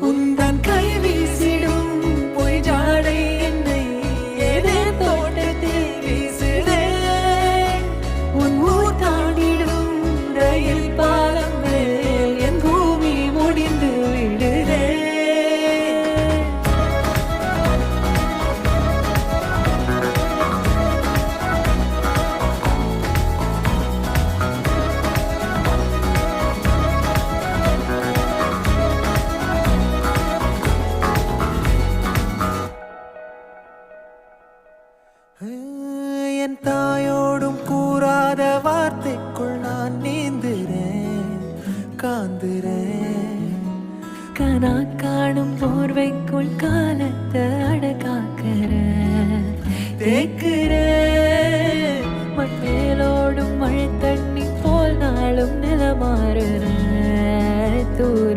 உந்தன் கை வீசிடும் பொய் ஜாடை என்னை ஏதே தோட்டத்தில் வீசுதே உன் ஊர் தாண்டிடும் ரயில் பாலம் மேல் என் பூமி முடிந்து விடுதே என் தாயோடும் கூறாத வார்த்தைக்குள் நான் நீந்துறேன் காந்துறேன் கனா காணும் போர்வைக்குள் காலத்தை அடக்காக்கிற தேக்குற மண்ணேலோடும் மழை தண்ணி போல் நாளும் நிலமாறுற தூர